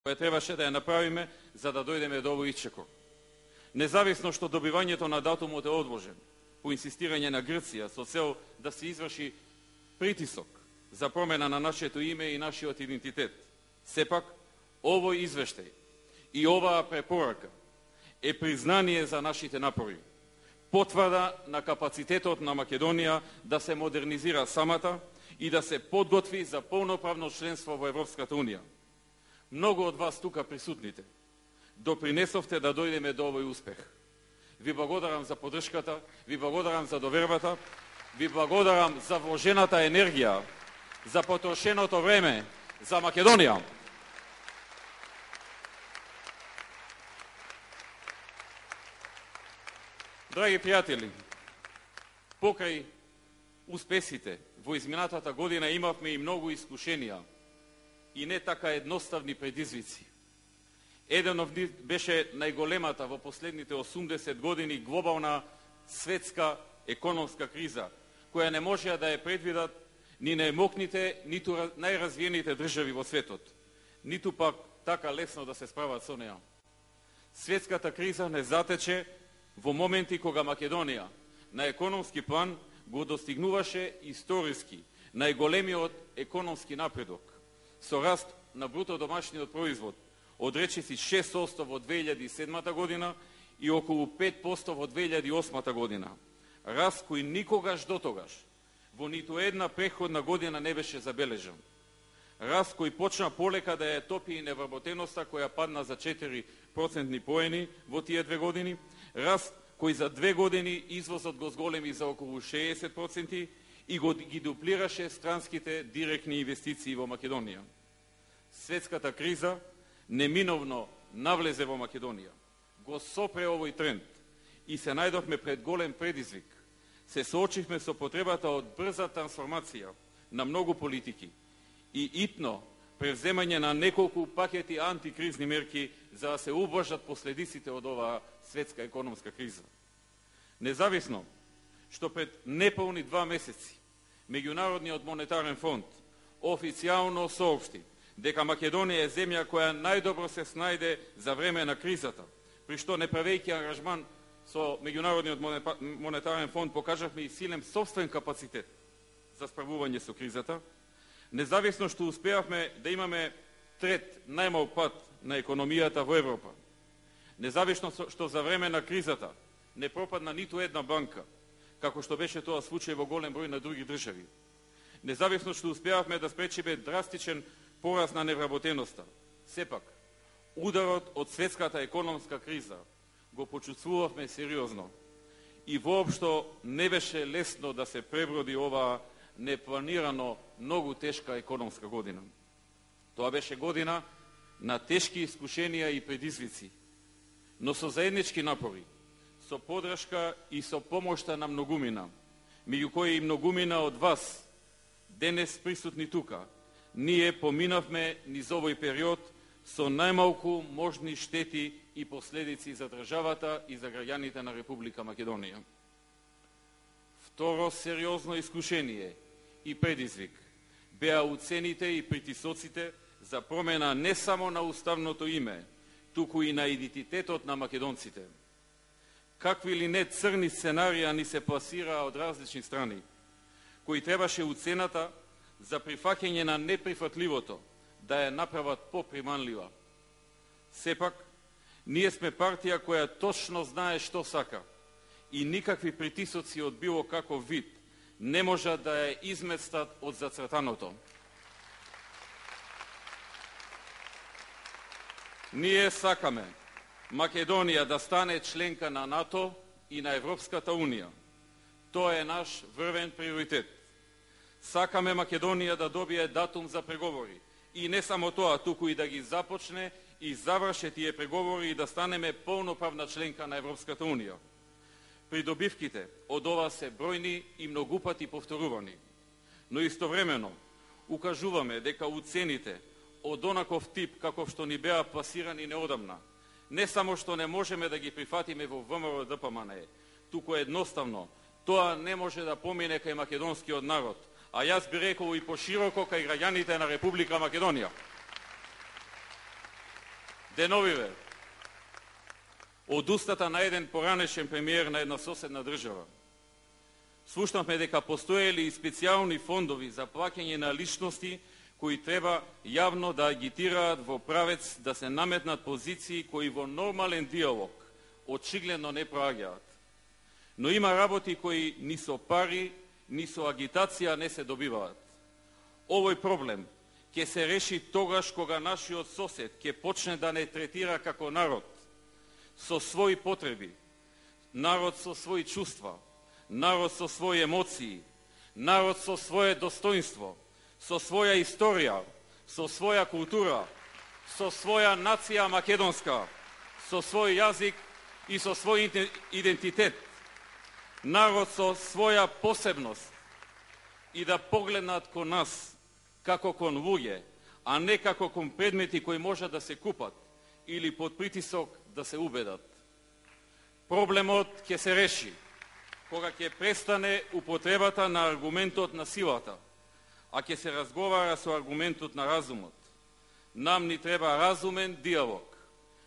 која требаше да ја направиме за да дојдеме до овој исчекор. Независно што добивањето на датумот е одложен, по инсистирање на Грција со цел да се изврши притисок за промена на нашето име и нашиот идентитет, сепак овој извештај и оваа препорака е признание за нашите напори, потврда на капацитетот на Македонија да се модернизира самата и да се подготви за полноправно членство во Европската Унија. Многу од вас тука присутните допринесовте да дојдеме до овој успех. Ви благодарам за поддршката, ви благодарам за довербата, ви благодарам за вложената енергија, за потрошеното време за Македонија. Драги пријатели, покрај успесите во изминатата година имавме и многу искушенија и не така едноставни предизвици. Еден од нив беше најголемата во последните 80 години глобална светска економска криза, која не можеа да ја предвидат ни најмокните, ниту најразвиените држави во светот, ниту пак така лесно да се справат со неа. Светската криза не затече во моменти кога Македонија на економски план го достигнуваше историски најголемиот економски напредок, со раст на бруто домашниот производ од речиси 6% во 2007 година и околу 5% во 2008 година. Раст кој никогаш дотогаш во ниту една претходна година не беше забележан. Раст кој почна полека да ја топи и невработеноста која падна за 4% поени во тие 2 години, раст кој за 2 години извозот го зголеми за околу 60% и ги дуплираше странските директни инвестиции во Македонија. Светската криза неминовно навлезе во Македонија. Го сопре овој тренд и се најдовме пред голем предизвик. Се соочивме со потребата од брза трансформација на многу политики и итно превземање на неколку пакети антикризни мерки за да се убlažат последиците од оваа светска економска криза. Независно што пред неполни 2 месеци Меѓународниот монетарен фонд официјално соопшти дека Македонија е земја која најдобро се снајде за време на кризата, при што не правејќи ангажман со Меѓународниот монетарен фонд покажавме и силен собствен капацитет за справување со кризата, независно што успеавме да имаме трет најмал пат на економијата во Европа, независно што за време на кризата не пропадна ниту една банка, како што беше тоа случај во голем број на други држави, независно што успеавме да спречиме драстичен пораст на невработеноста, сепак ударот од светската економска криза го почувствувавме сериозно и воопшто не беше лесно да се преброди оваа непланирано многу тешка економска година. Тоа беше година на тешки искушенија и предизвици, но со заеднички напори, со поддршка и со помошта на многумина, меѓу кои и многумина од вас, денес присутни тука, ние поминавме низ овој период со најмалку можни штети и последици за државата и за граѓаните на Република Македонија. Второ сериозно искушение и предизвик беа уцените и притисоците за промена не само на уставното име, туку и на идентитетот на македонците. Какви ли не црни сценарија ни се пласираа од различни страни, кои требаше уцената за прифаќање на неприфатливото да ја направат поприманлива. Сепак, ние сме партија која точно знае што сака и никакви притисоци од било каков вид не можат да ја изместат од зацртаното. Ние сакаме Македонија да стане членка на НАТО и на Европската Унија. Тоа е наш врвен приоритет. Сакаме Македонија да добие датум за преговори и не само тоа, туку и да ги започне и заврши тие преговори и да станеме полноправна членка на Европската Унија. Придобивките од ова се бројни и многупати повторувани, но истовремено укажуваме дека уцените од онаков тип каков што ни беа пласирани неодамна, не само што не можеме да ги прифатиме во ВМРО ДПМН, туку едноставно тоа не може да помине кај македонскиот народ, а јас би рекол и пошироко кај граѓаните на Република Македонија. Деновиве, од устата на еден поранешен премиер на една соседна држава. Слушнавме дека постоеле и специјални фондови за плаќање на личности кои треба јавно да агитираат во правец да се наметнат позиции кои во нормален диалог очигледно не проаѓаат. Но има работи кои ни со пари, ни со агитација не се добиваат. Овој проблем ќе се реши тогаш кога нашиот сосед ќе почне да не третира како народ, со своји потреби, народ со своји чувства, народ со своји емоции, народ со свое достоинство, со своја историја, со своја култура, со своја нација македонска, со свој јазик и со свој идентитет, народ со своја посебност и да погледнат кон нас како кон луѓе, а не како кон предмети кои можат да се купат или под притисок да се убедат. Проблемот ќе се реши кога ќе престане употребата на аргументот на силата, а ќе се разговара со аргументот на разумот. Нам ни треба разумен диалог.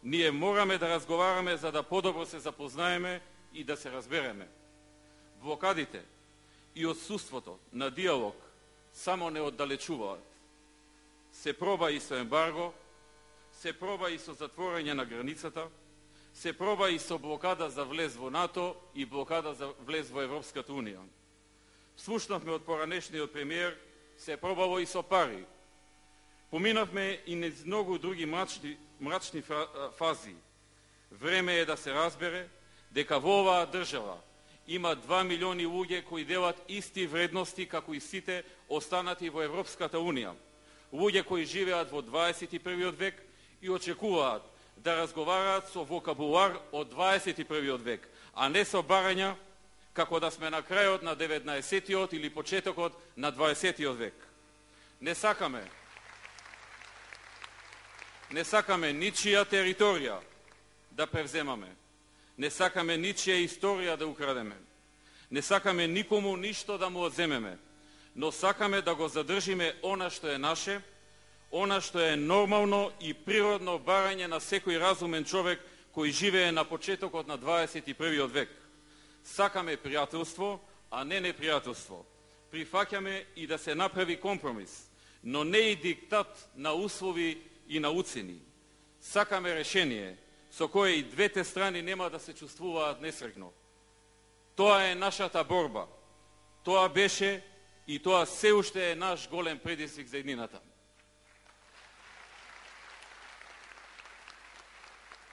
Ние мораме да разговараме за да подобро се запознаеме и да се разбереме. Блокадите и отсуството на диалог само не оддалечуваат. Се проба и со ембарго, се проба и со затворање на границата, се проба и со блокада за влез во НАТО и блокада за влез во Европската Унија. Слушнавме од поранешниот премиер, се пробало и со пари. Поминавме и низ многу други мрачни фази. Време е да се разбере дека во оваа држава има 2 милиони луѓе кои делат исти вредности како и сите останати во Европската Унија. Луѓе кои живеат во 21. век и очекуваат да разговараат со вокабулар од 21. век, а не со барања како да сме на крајот на 19. или почетокот на 20. век. Не сакаме ничија територија да превземаме. Не сакаме ничија историја да украдеме. Не сакаме никому ништо да му одземеме, но сакаме да го задржиме она што е наше, она што е нормално и природно барање на секој разумен човек кој живее на почетокот на 21. век. Сакаме пријателство, а не непријателство. Прифаќаме и да се направи компромис, но не и диктат на услови и на уцени. Сакаме решение со кое и двете страни нема да се чувствуваат несреќно. Тоа е нашата борба. Тоа беше и тоа се уште е наш голем предизвик за еднината.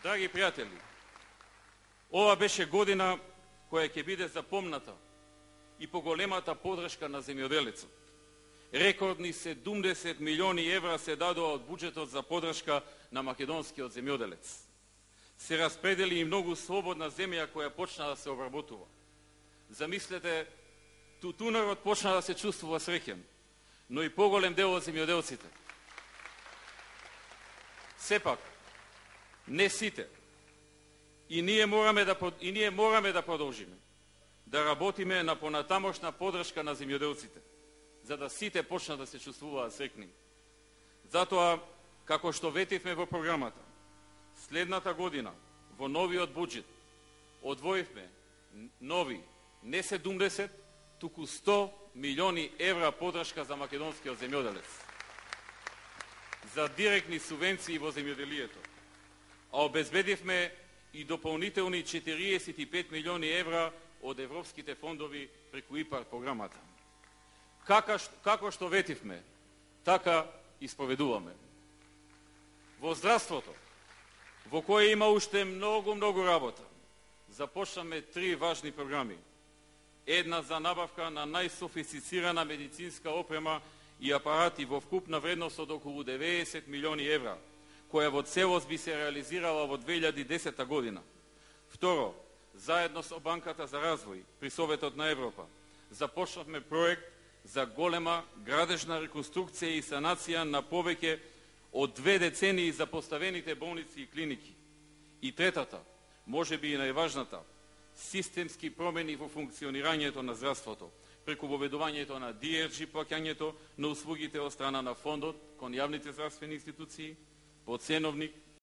Драги пријатели, ова беше година која ќе биде запомната и по големата подршка на земјоделецот. Рекордни 70 милиони евра се дадоа од буџетот за подршка на македонскиот земјоделец. Се распредели и многу слободна земја која почна да се обработува. Замислете, тутунарот почна да се чувствува среќен, но и поголем дел од земјоделците. Сепак, не сите. И ние мораме да продолжиме да работиме на понатамошна подршка на земјоделците, за да сите почнат да се чувствуваат среќни. Затоа, како што ветивме во програмата, следната година, во новиот буџет, одвоивме нови, не 70, туку 100 милиони евра подршка за македонскиот земјоделец, за директни субвенции во земјоделието, а обезбедивме и дополнителни 45 милиони евра од европските фондови преку ИПАР програмата. Како што ветивме, така исповедуваме. Во здравството, во кое има уште многу работа, започнаме 3 важни програми. Една за набавка на најсофистицирана медицинска опрема и апарати во вкупна вредност од околу 90 милиони евра, која во целост би се реализирала во 2010 година. Второ, заедно со Банката за развој при Советот на Европа, започнавме проект за голема градежна реконструкција и санација на повеќе од 2 децении запоставените болници и клиники. И третата, можеби и најважната, системски промени во функционирањето на здравството, преку воведувањето на DRG плаќањето на услугите од страна на фондот кон јавните здравствени институции, по ценовник